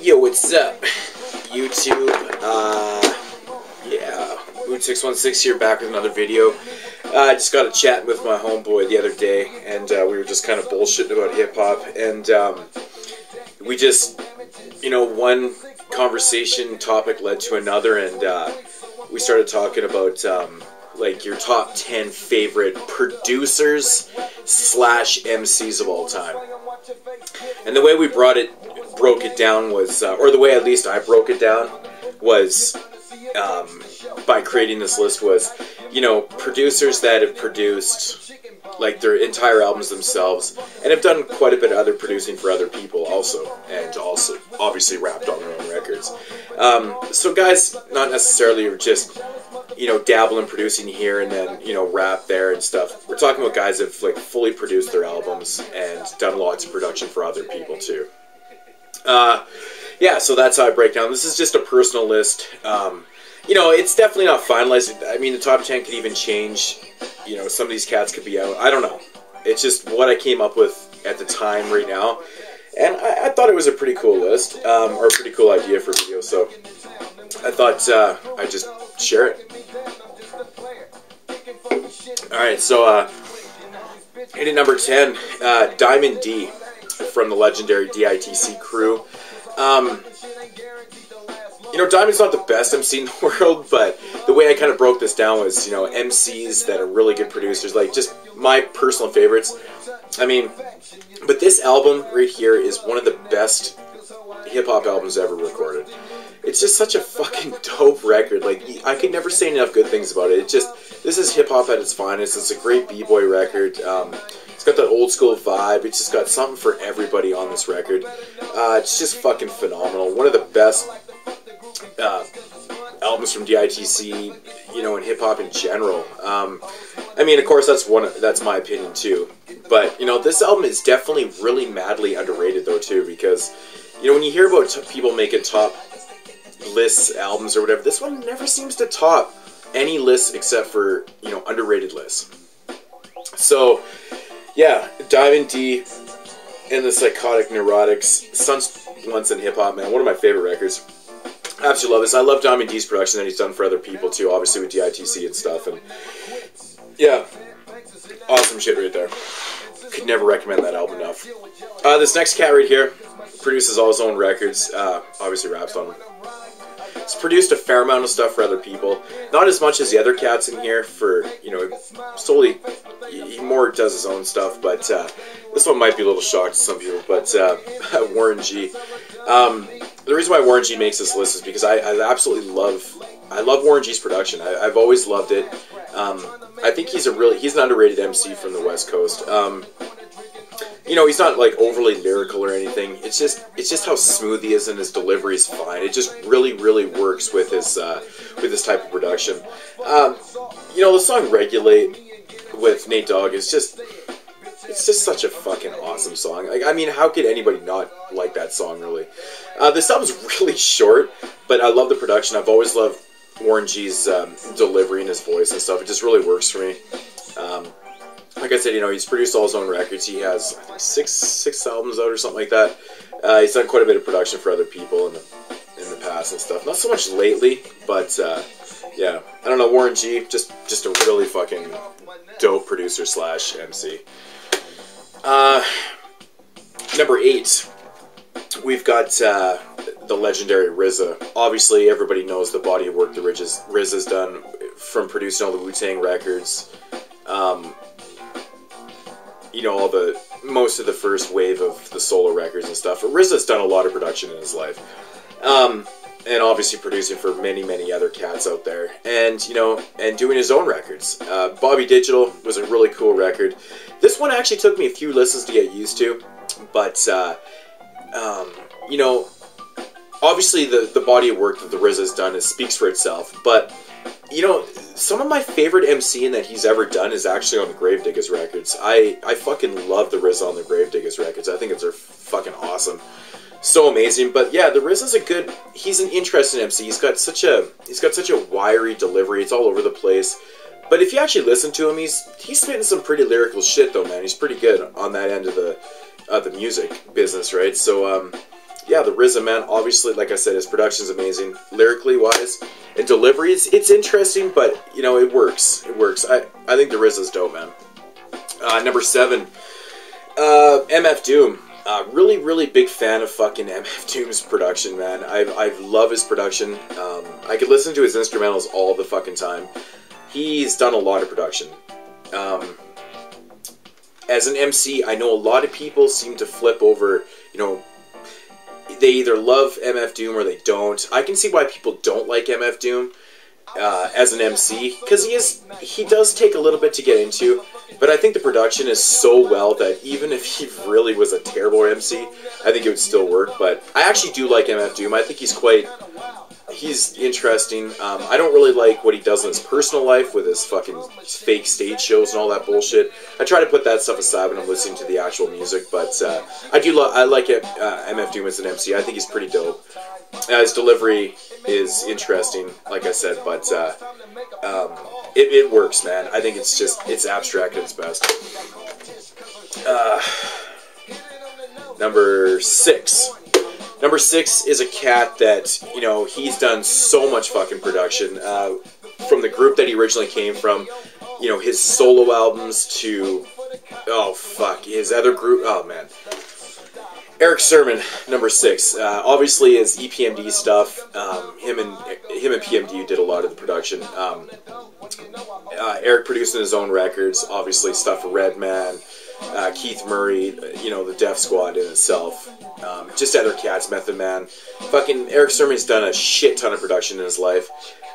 Yo, what's up, YouTube? Yeah, Mood616 here, back with another video. I just got a chat with my homeboy the other day, and we were just kind of bullshitting about hip-hop, and we just, one conversation topic led to another, and we started talking about, like, your top 10 favorite producers / MCs of all time. And the way we broke it down was, or the way at least I broke it down was, by creating this list was, producers that have produced, like, their entire albums themselves, and have done quite a bit of other producing for other people also, and also, obviously, rapped on their own records. So guys, not necessarily are just, dabble in producing here and then, rap there and stuff. We're talking about guys that have, like, fully produced their albums and done lots of production for other people, too. Yeah, so that's how I break down. This is just a personal list. It's definitely not finalized. I mean, the top 10 could even change. Some of these cats could be out. I don't know. It's just what I came up with at the time right now. And I thought it was a pretty cool list, or a pretty cool idea for a video, so I thought I'd just share it. Alright, so hitting number 10, Diamond D from the legendary DITC crew. Diamond's not the best MC in the world, but the way I kind of broke this down was, MCs that are really good producers, like just my personal favorites. I mean, but this album right here is one of the best hip-hop albums ever recorded. It's just such a fucking dope record. Like, I could never say enough good things about it. This is hip-hop at its finest. It's a great b-boy record. It's got that old school vibe. It's just got something for everybody on this record. It's just fucking phenomenal. One of the best albums from DITC, and hip-hop in general. I mean, of course, that's my opinion, too. But, this album is definitely really madly underrated, though, too, because, when you hear about people making top lists, albums, or whatever, this one never seems to top any lists except for, underrated lists. So, yeah, Diamond D and the Psychotic Neurotics, Stunts Blunts in Hip-Hop, man, one of my favorite records. I absolutely love this. I love Diamond D's production that he's done for other people, too, obviously with DITC and stuff, and yeah, awesome shit right there. Could never recommend that album enough. This next cat right here produces all his own records, obviously raps on them. He's produced a fair amount of stuff for other people. Not as much as the other cats in here for, solely, he more does his own stuff, but this one might be a little shock to some people, but Warren G. The reason why Warren G makes this list is because I absolutely love Warren G's production. I've always loved it. I think he's an underrated MC from the West Coast. He's not like overly lyrical or anything. It's just how smooth he is, and his delivery is fine. It just really, really works with his type of production. The song "Regulate" with Nate Dogg is just such a fucking awesome song. Like, I mean, how could anybody not like that song, really? This album's really short, but I love the production. I've always loved Warren G's delivery and his voice and stuff. It just really works for me. Like I said, he's produced all his own records. He has, I think, six albums out or something like that. He's done quite a bit of production for other people in the past and stuff. Not so much lately, but yeah. I don't know, Warren G, just a really fucking dope producer / MC. Number 8, we've got the legendary RZA. Obviously, everybody knows the body of work that RZA's done from producing all the Wu-Tang records. Most of the first wave of the solo records and stuff. RZA's done a lot of production in his life. And obviously producing for many, many other cats out there. And, and doing his own records. Bobby Digital was a really cool record. This one actually took me a few listens to get used to. But, obviously the body of work that the RZA's done speaks for itself. But, some of my favorite MCing that he's ever done is actually on the Gravediggers records. I fucking love the RZA on the Gravediggers records. I think they're fucking awesome. So amazing. But yeah, the RZA's he's an interesting MC. He's got such a wiry delivery. It's all over the place. But if you actually listen to him, he's spitting some pretty lyrical shit though, man. He's pretty good on that end of the music business, right? So yeah, the RZA, man, obviously, like I said, his production's amazing, lyrically wise, and delivery, it's interesting, but, you know, it works. It works. I think the RZA's dope, man. Number 7, MF Doom. Really, really big fan of fucking MF Doom's production, man. I love his production. I could listen to his instrumentals all the fucking time. He's done a lot of production. As an MC, I know a lot of people seem to flip over, you know, they either love MF Doom or they don't. I can see why people don't like MF Doom as an MC, because he does take a little bit to get into, but I think the production is so well that even if he really was a terrible MC, I think it would still work. But I actually do like MF Doom. I think he's interesting. I don't really like what he does in his personal life with his fucking fake stage shows and all that bullshit. I try to put that stuff aside when I'm listening to the actual music, but I like MF Doom as an MC. I think he's pretty dope. His delivery is interesting, like I said, but it works, man. I think it's abstract at its best. Number 6. Number 6 is a cat that, you know, he's done so much fucking production. From the group that he originally came from, you know, his solo albums to, oh fuck, his other group, oh man. Erick Sermon, number 6. Obviously his EPMD stuff, him and PMD did a lot of the production. Eric producing his own records, obviously stuff for Redman, Keith Murray, you know, the Def Squad in itself. Just other cats, Method Man. Fucking Erick Sermon's done a shit ton of production in his life.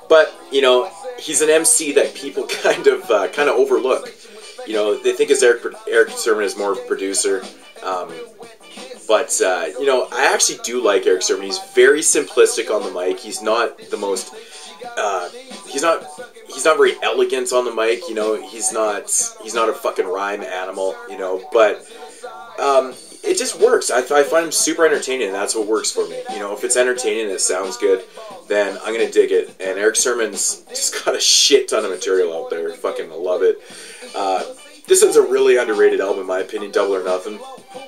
But, you know, he's an MC that people kind of overlook. You know, they think Erick Sermon is more of a producer. But, you know, I actually do like Erick Sermon. He's very simplistic on the mic. He's not the most, he's not very elegant on the mic, you know. He's not a fucking rhyme animal, you know, but, it just works. I find him super entertaining, and that's what works for me. You know, if it's entertaining and it sounds good, then I'm gonna dig it. And Erick Sermon's just got a shit ton of material out there. Fucking love it. This is a really underrated album, in my opinion, Double or Nothing.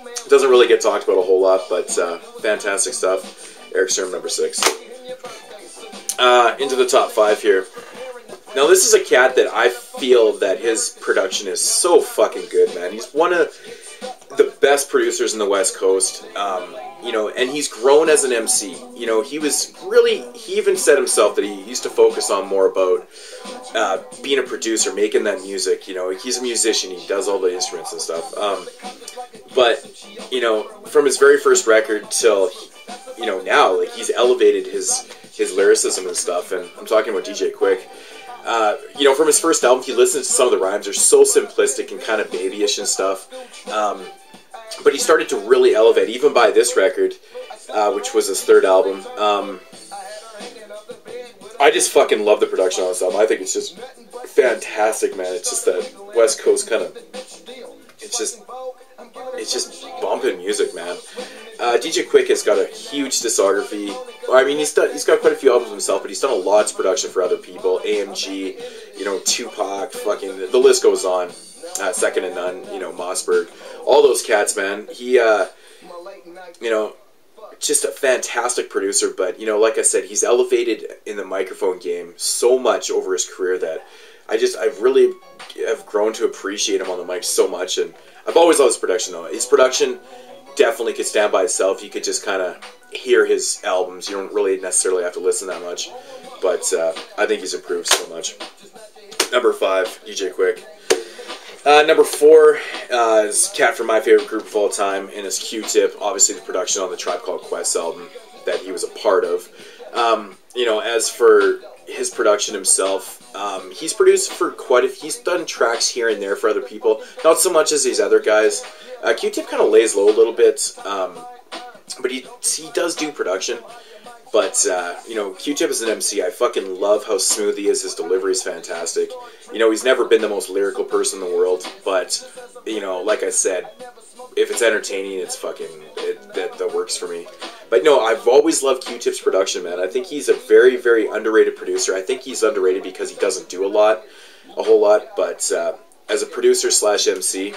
It doesn't really get talked about a whole lot, but fantastic stuff. Erick Sermon, number 6. Into the top 5 here. Now, this is a cat that I feel that his production is so fucking good, man. He's one of the best producers in the West Coast, you know, and he's grown as an MC. You know, he even said himself that he used to focus on more about being a producer, making that music. You know, he's a musician, he does all the instruments and stuff. But, you know, from his very first record till, you know, now, like, he's elevated his lyricism and stuff, and I'm talking about DJ Quik. You know, from his first album, he listens to some of the rhymes. They're so simplistic and kind of babyish and stuff. But he started to really elevate, even by this record, which was his 3rd album. I just fucking love the production on this album. I think it's just fantastic, man. It's just that West Coast kind of... It's just bumping music, man. DJ Quik has got a huge discography. I mean, he's got quite a few albums himself, but he's done a lot of production for other people. AMG, you know, Tupac, fucking, the list goes on. Second to None, you know, Mossberg, all those cats, man. He, you know, just a fantastic producer, but, you know, like I said, he's elevated in the microphone game so much over his career that I really have grown to appreciate him on the mic so much, and I've always loved his production, though. His production definitely could stand by itself. You could just kind of hear his albums. You don't really necessarily have to listen that much, but I think he's improved so much. Number 5, DJ Quik. Number 4 is cat from my favorite group of all time, and it's Q-Tip. Obviously, the production on the Tribe Called Quest album that he was a part of. You know, as for his production himself, he's produced for he's done tracks here and there for other people, not so much as these other guys. Q-Tip kind of lays low a little bit, but he does do production. But, you know, Q-Tip is an MC. I fucking love how smooth he is. His delivery is fantastic. You know, he's never been the most lyrical person in the world, but, you know, like I said, if it's entertaining, it's fucking, that works for me. But no, I've always loved Q-Tip's production, man. I think he's a very, very underrated producer. I think he's underrated because he doesn't do a whole lot, but as a producer / MC,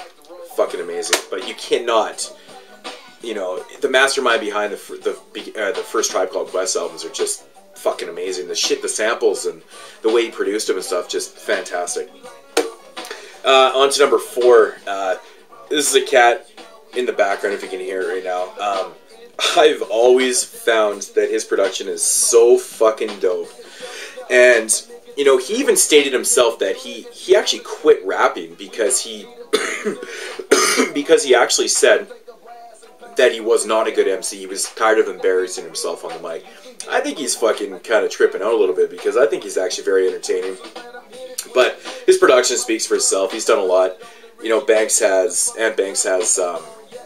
fucking amazing. But you cannot you know, the mastermind behind the first Tribe Called Quest albums are just fucking amazing. The shit, the samples, and the way he produced them and stuff, just fantastic. On to number 4. This is a cat in the background, if you can hear it right now. I've always found that his production is so fucking dope. And, you know, he even stated himself that he actually quit rapping because he because he actually said that he was not a good MC. He was tired of embarrassing himself on the mic. I think he's fucking kind of tripping out a little bit, because I think he's actually very entertaining. But his production speaks for itself. He's done a lot. You know, Banks has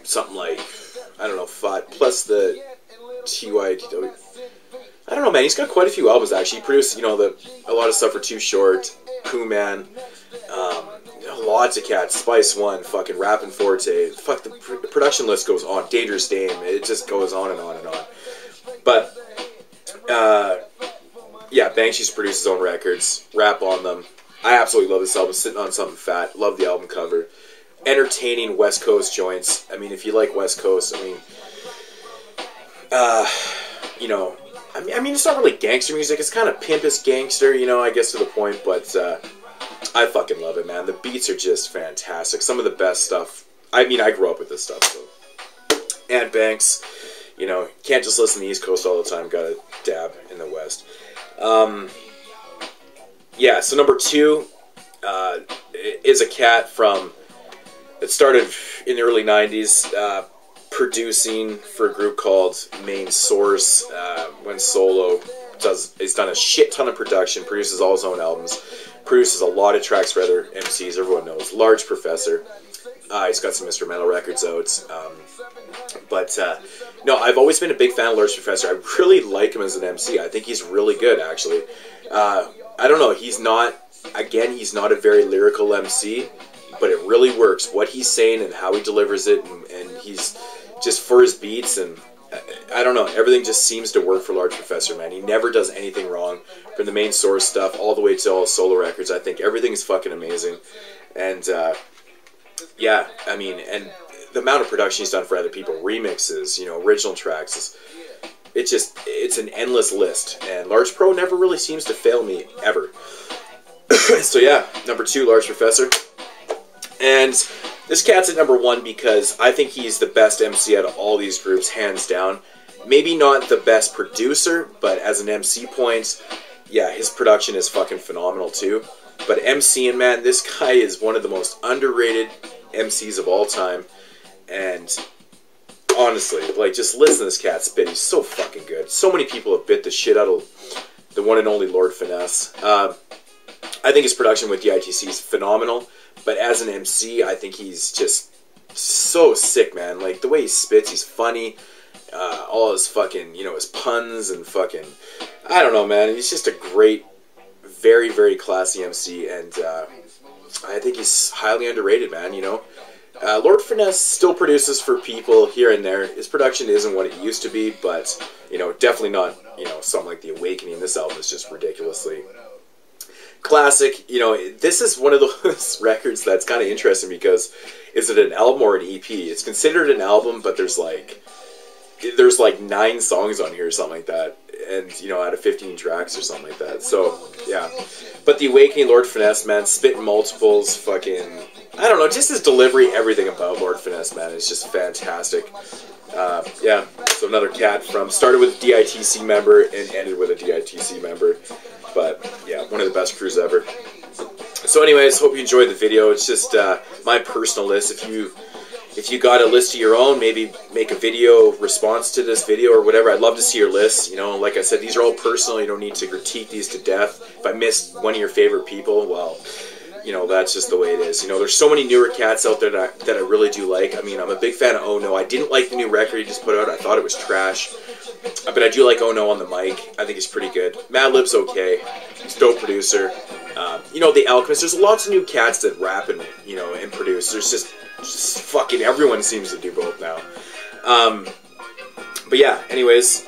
something like, I don't know, 5 plus the TYTW. I don't know, man. He's got quite a few albums, actually. He produced, you know, a lot of stuff for Too Short, Pooh Man, lots of cats, Spice One, fucking Rappin' Forte. Fuck, the production list goes on. Dangerous Dame. It just goes on and on and on. But, yeah, Banks used to produce his own records, rap on them. I absolutely love this album. Sitting on Something Fat. Love the album cover. Entertaining West Coast joints. I mean, if you like West Coast, I mean, you know, I mean, it's not really gangster music. It's kind of pimpish gangster, you know, I guess, to the point. But I fucking love it, man. The beats are just fantastic. Some of the best stuff. I mean, I grew up with this stuff. So. And Banks, you know, can't just listen to the East Coast all the time. Got to dab in the West. Yeah, so number 2 is a cat that started in the early 90s, producing for a group called Main Source. Went solo, he's done a shit ton of production, produces all his own albums, produces a lot of tracks for other MCs, everyone knows. Large Professor. He's got some instrumental records out. But no, I've always been a big fan of Large Professor. I really like him as an MC. I think he's really good, actually. I don't know, he's not a very lyrical MC, but it really works. What he's saying and how he delivers it, and he's just for his beats, and I don't know, everything just seems to work for Large Professor, man. He never does anything wrong, from the Main Source stuff all the way to all his solo records. I think everything is fucking amazing. And yeah, I mean, and the amount of production he's done for other people, remixes, you know, original tracks, it's an endless list, and Large Pro never really seems to fail me, ever. So yeah, number 2, Large Professor. And this cat's at number 1 because I think he's the best MC out of all these groups, hands down. Maybe not the best producer, but as an MC point, yeah, his production is fucking phenomenal too. But MCing, man, this guy is one of the most underrated MCs of all time. And honestly, like, just listen to this cat spit. He's so fucking good. So many people have bit the shit out of the one and only Lord Finesse. I think his production with DITC is phenomenal. But as an MC, I think he's just so sick, man. Like, the way he spits, he's funny. All his fucking, you know, his puns and fucking, I don't know, man. He's just a great, very, very classy MC. And I think he's highly underrated, man, you know. Lord Finesse still produces for people here and there. His production isn't what it used to be, but, you know, definitely not, you know, something like The Awakening. This album is just ridiculously classic. You know, this is one of those records that's kind of interesting because is it an album or an EP? It's considered an album, but there's like 9 songs on here or something like that, and, you know, out of 15 tracks or something like that. So yeah, but The Awakening, Lord Finesse, man, spitting multiples, fucking, I don't know, just his delivery, everything about Lord Finesse, man, is just fantastic. Yeah, so another cat started with a DITC member and ended with a DITC member. But yeah, one of the best crews ever. So anyways, hope you enjoyed the video. It's just my personal list. If you got a list of your own, maybe make a video response to this video or whatever. I'd love to see your lists. You know, like I said, these are all personal. You don't need to critique these to death. If I missed one of your favorite people, well, you know, that's just the way it is. You know, there's so many newer cats out there that I really do like. I mean, I'm a big fan of Oh No. I didn't like the new record he just put out. I thought it was trash. But I do like Oh No on the mic. I think he's pretty good. Madlib's okay. He's a dope producer. You know, The Alchemist. There's lots of new cats that rap and, you know, and produce. There's just fucking everyone seems to do both now. But yeah, anyways,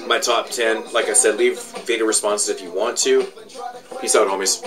my top 10. Like I said, leave video responses if you want to. Peace out, homies.